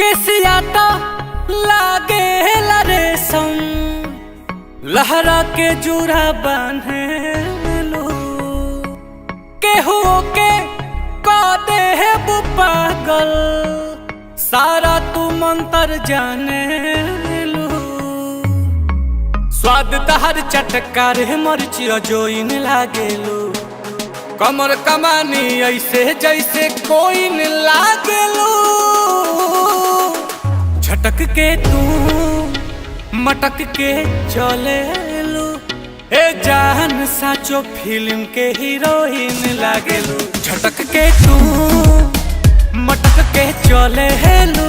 केसिया तो लागे रेशम लहरा के जुड़ा बांधे लो केहू के दे है वो पागल सारा तू मंतर जाने लो स्वाद तहर चटकार मर्ची जोइन लागे लो कमर कमानी ऐसे जैसे कोई न लागे लो झटक के तू मटक के चले लो ए जान साचो फिल्म के हीरोइन लागे लो झटक के तू मटक के चले लो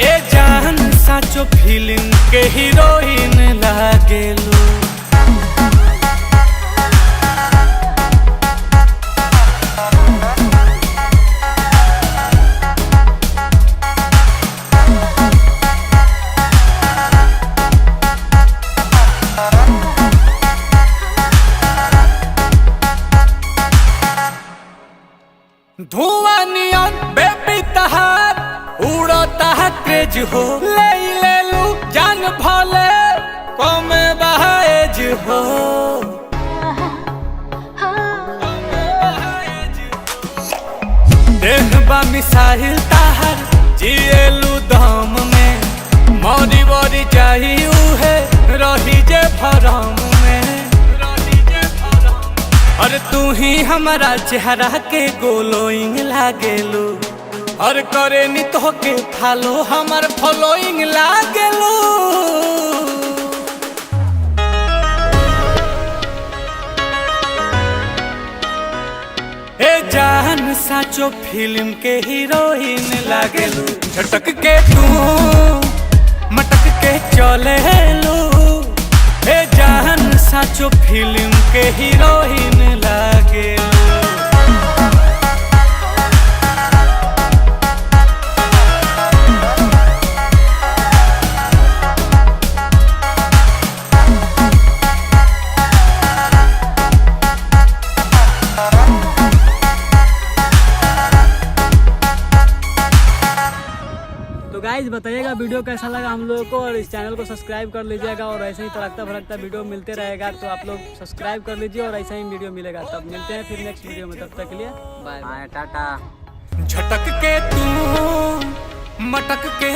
ए जान साचो फिल्म के हीरोइन लागे लो। धुआं नियन बेबी तहार उड़ता है क्रेज हो ले लू जान भले कमे बहाएज हो देखबा मिसाइल तहार जिएलू दम में मौरी बरी चाहिए है रही जे भरम में और तू ही हमारा चेहरा के गोलोइंग लागेलू और करे नी तो के फालो हमार फॉलोइंग लागेलू ए जान साचो फिल्म के हीरोइन लागेलू झटक के तू मटक के चले लो ए जान साचो फिल्म के हीरोइन लागे तो गाइज बताइएगा वीडियो कैसा लगा हम लोगों को और इस चैनल को सब्सक्राइब कर लीजिएगा और ऐसे ही तड़कता भड़कता वीडियो मिलते रहेगा तो आप लोग सब्सक्राइब कर लीजिए और ऐसा ही वीडियो मिलेगा। तब मिलते हैं फिर नेक्स्ट वीडियो में, तब तक के लिए बाय बाय टाटा। झटक के तू मटक के